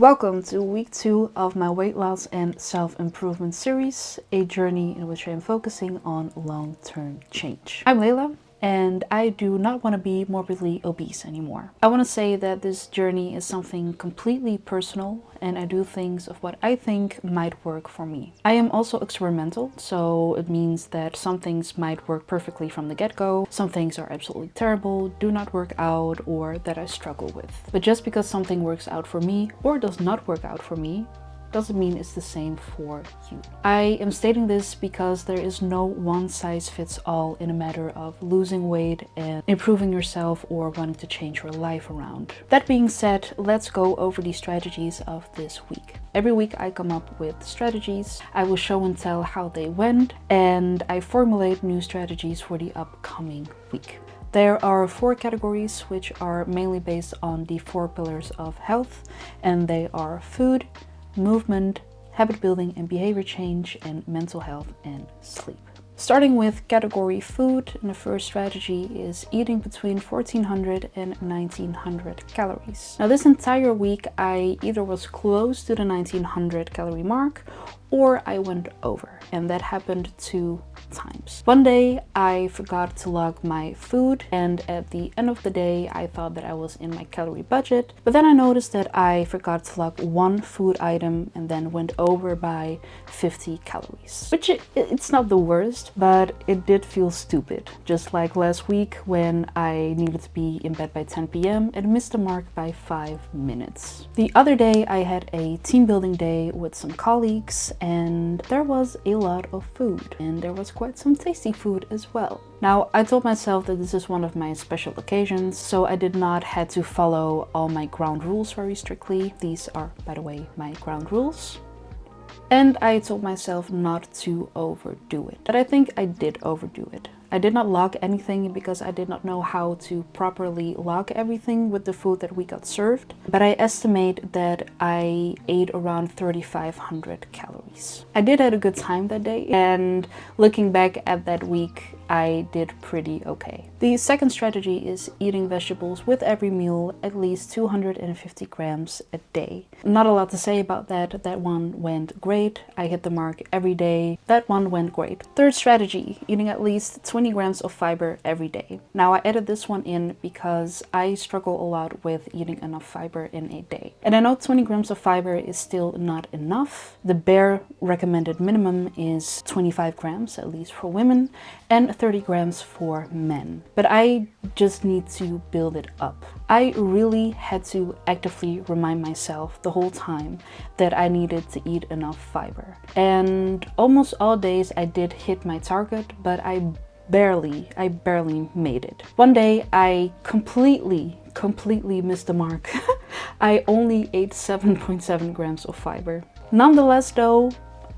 Welcome to week 2 of my weight loss and self-improvement series, a journey in which I am focusing on long-term change. I'm Layla, and I do not want to be morbidly obese anymore. I want to say that this journey is something completely personal, and I do things of what I think might work for me. I am also experimental, so it means that some things might work perfectly from the get-go, some things are absolutely terrible, do not work out, or that I struggle with. But just because something works out for me or does not work out for me doesn't mean it's the same for you. I am stating this because there is no one size fits all in a matter of losing weight and improving yourself or wanting to change your life around. That being said, let's go over the strategies of this week. Every week I come up with strategies, I will show and tell how they went, and I formulate new strategies for the upcoming week. There are 4 categories which are mainly based on the 4 pillars of health, and they are food, movement, habit building and behavior change, and mental health and sleep. Starting with category food, the first strategy is eating between 1400 and 1900 calories. Now this entire week I either was close to the 1900 calorie mark or I went over, and that happened 2 times. One day I forgot to log my food, and at the end of the day I thought that I was in my calorie budget, but then I noticed that I forgot to log one food item and then went over by 50 calories. Which it's not the worst, but it did feel stupid. Just like last week when I needed to be in bed by 10 p.m. and missed the mark by 5 minutes. The other day I had a team building day with some colleagues, and there was a lot of food, and there was quite some tasty food as well. Now, I told myself that this is one of my special occasions, so I did not have to follow all my ground rules very strictly. These are, by the way, my ground rules. And I told myself not to overdo it. But I think I did overdo it. I did not log anything because I did not know how to properly log everything with the food that we got served. But I estimate that I ate around 3,500 calories. I did have a good time that day, and looking back at that week, I did pretty okay. The second strategy is eating vegetables with every meal, at least 250 grams a day. Not a lot to say about that. That one went great. I hit the mark every day. That one went great. Third strategy, eating at least 20 grams of fiber every day. Now I added this one in because I struggle a lot with eating enough fiber in a day. And I know 20 grams of fiber is still not enough. The bare recommended minimum is 25 grams, at least for women, and 30 grams for men. But I just need to build it up. I really had to actively remind myself the whole time that I needed to eat enough fiber. And almost all days I did hit my target, but I barely made it. One day I completely missed the mark. I only ate 7.7 grams of fiber. Nonetheless though,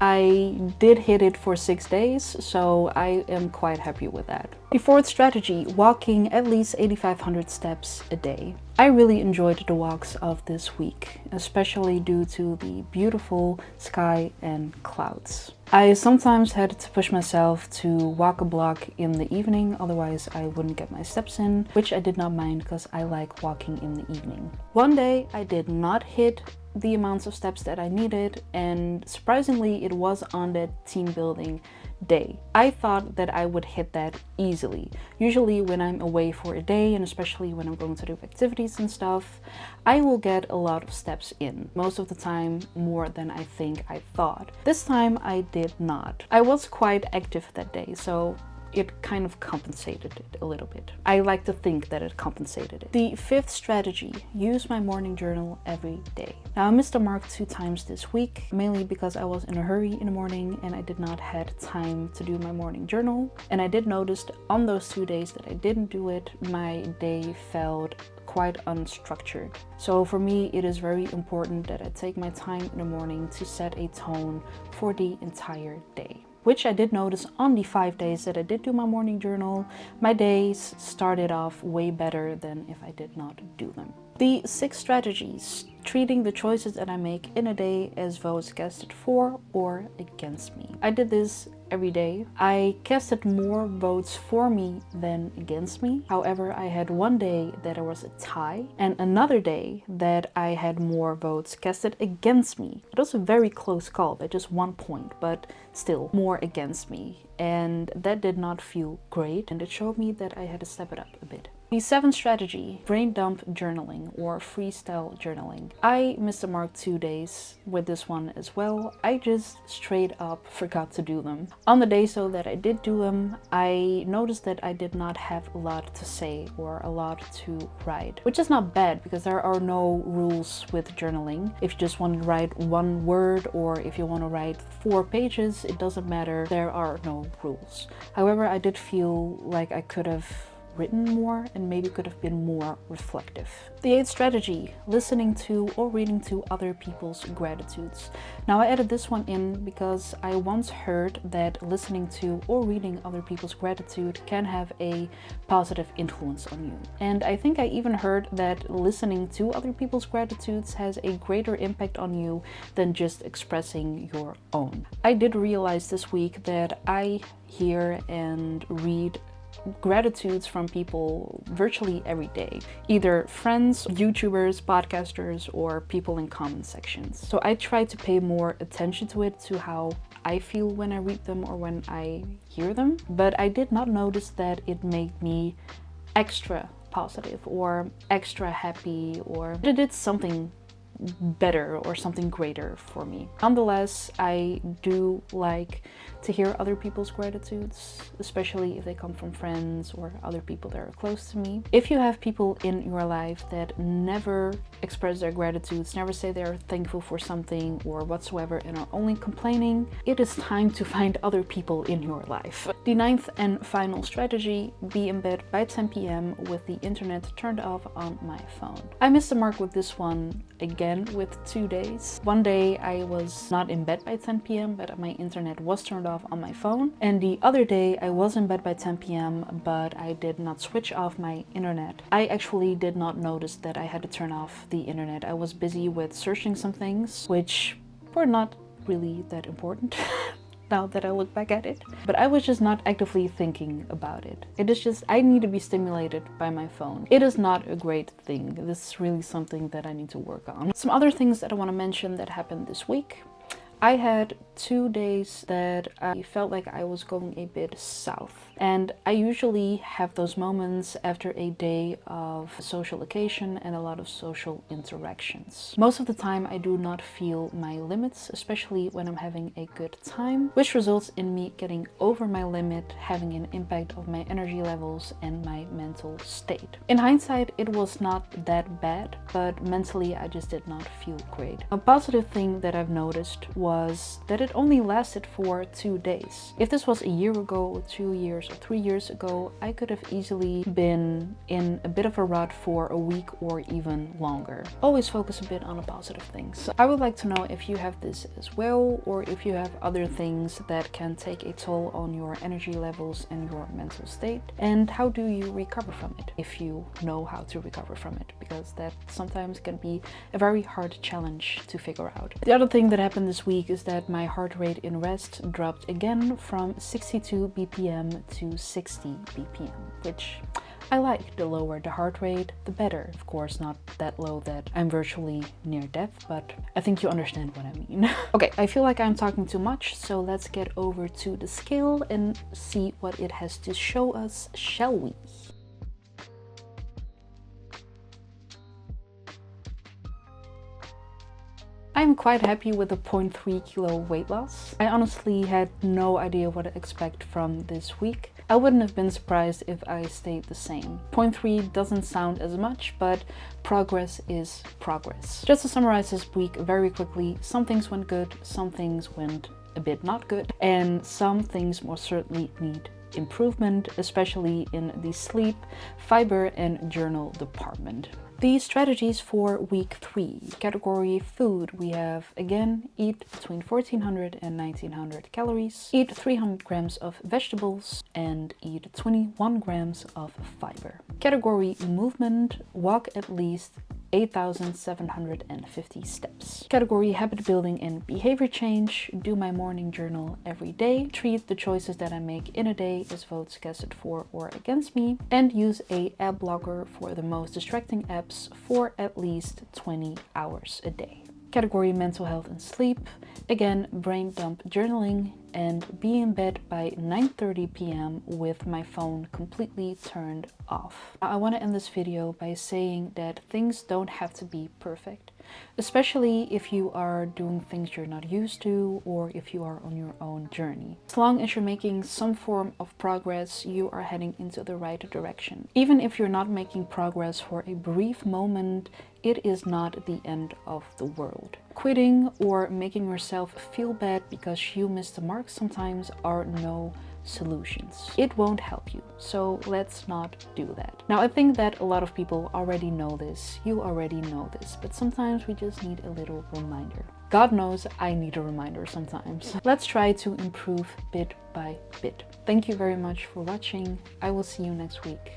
I did hit it for 6 days, so I am quite happy with that. The fourth strategy, walking at least 8,500 steps a day. I really enjoyed the walks of this week, especially due to the beautiful sky and clouds. I sometimes had to push myself to walk a block in the evening, otherwise I wouldn't get my steps in, which I did not mind because I like walking in the evening. One day I did not hit the amounts of steps that I needed, and surprisingly it was on that team building day. I thought that I would hit that easily. Usually when I'm away for a day, and especially when I'm going to do activities and stuff, I will get a lot of steps in. Most of the time more than I think I thought. This time I did not. I was quite active that day, so it kind of compensated it a little bit. I like to think that it compensated it. The fifth strategy, use my morning journal every day. Now I missed the mark 2 times this week, mainly because I was in a hurry in the morning and I did not have time to do my morning journal. And I did notice on those 2 days that I didn't do it, my day felt quite unstructured. So for me, it is very important that I take my time in the morning to set a tone for the entire day. Which I did notice on the 5 days that I did do my morning journal. My days started off way better than if I did not do them. The 6 strategies, treating the choices that I make in a day as votes casted for or against me. I did this every day. I casted more votes for me than against me. However, I had one day that there was a tie and another day that I had more votes casted against me. It was a very close call by just 1 point, but still more against me. And that did not feel great, and it showed me that I had to step it up a bit. The seventh strategy, brain dump journaling or freestyle journaling. I missed the mark 2 days with this one as well. I just straight up forgot to do them. On the days though that I did do them, I noticed that I did not have a lot to say or a lot to write, which is not bad because there are no rules with journaling. If you just want to write 1 word or if you want to write 4 pages, it doesn't matter. There are no rules. However, I did feel like I could have written more and maybe could have been more reflective. The eighth strategy, listening to or reading to other people's gratitudes. Now I added this one in because I once heard that listening to or reading other people's gratitude can have a positive influence on you. And I think I even heard that listening to other people's gratitudes has a greater impact on you than just expressing your own. I did realize this week that I hear and read gratitudes from people virtually every day, either friends, YouTubers, podcasters, or people in comment sections. So I try to pay more attention to it, to how I feel when I read them or when I hear them, but I did not notice that it made me extra positive or extra happy, or it did something better or something greater for me. Nonetheless, I do like to hear other people's gratitudes, especially if they come from friends or other people that are close to me. If you have people in your life that never express their gratitudes, never say they're thankful for something or whatsoever and are only complaining, it is time to find other people in your life. The ninth and final strategy, be in bed by 10 p.m. with the internet turned off on my phone. I missed the mark with this one again with 2 days. One day I was not in bed by 10 p.m. but my internet was turned off on my phone, and the other day I was in bed by 10 p.m. but I did not switch off my internet. I actually did not notice that I had to turn off the internet. I was busy with searching some things which were not really that important now that I look back at it, but I was just not actively thinking about it. It is just, I need to be stimulated by my phone. It is not a great thing. This is really something that I need to work on. Some other things that I want to mention that happened this week. I had 2 days that I felt like I was going a bit south. And I usually have those moments after a day of social occasion and a lot of social interactions. Most of the time I do not feel my limits, especially when I'm having a good time, which results in me getting over my limit, having an impact on my energy levels and my mental state. In hindsight, it was not that bad, but mentally I just did not feel great. A positive thing that I've noticed was that it only lasted for 2 days. If this was a year ago, or 2 years, or 3 years ago, I could have easily been in a bit of a rut for a week or even longer. Always focus a bit on the positive things. I would like to know if you have this as well, or if you have other things that can take a toll on your energy levels and your mental state, and how do you recover from it, if you know how to recover from it, because that sometimes can be a very hard challenge to figure out. The other thing that happened this week is that my heart rate in rest dropped again from 62 BPM to 60 BPM, which I like. The lower the heart rate, the better. Of course, not that low that I'm virtually near death, but I think you understand what I mean. Okay, I feel like I'm talking too much, so let's get over to the scale and see what it has to show us, shall we? I'm quite happy with the 0.3 kilo weight loss. I honestly had no idea what to expect from this week. I wouldn't have been surprised if I stayed the same. 0.3 doesn't sound as much, but progress is progress. Just to summarize this week very quickly, some things went good, some things went a bit not good, and some things most certainly need improvement, especially in the sleep, fiber, and journal department. The strategies for week 3. Category food, we have again eat between 1400 and 1900 calories, eat 300 grams of vegetables, and eat 21 grams of fiber. Category movement, walk at least 8,750 steps. Category habit building and behavior change. Do my morning journal every day. Treat the choices that I make in a day as votes casted for or against me. And use a app blocker for the most distracting apps for at least 20 hours a day. Category mental health and sleep. Again, brain dump journaling and be in bed by 9:30 p.m. with my phone completely turned off. I want to end this video by saying that things don't have to be perfect, especially if you are doing things you're not used to or if you are on your own journey. As long as you're making some form of progress, you are heading into the right direction. Even if you're not making progress for a brief moment, it is not the end of the world. Quitting or making yourself feel bad because you missed the mark sometimes are no solutions. It won't help you, so let's not do that. Now, I think that a lot of people already know this. You already know this, but sometimes we just need a little reminder. God knows I need a reminder sometimes. Let's try to improve bit by bit. Thank you very much for watching. I will see you next week.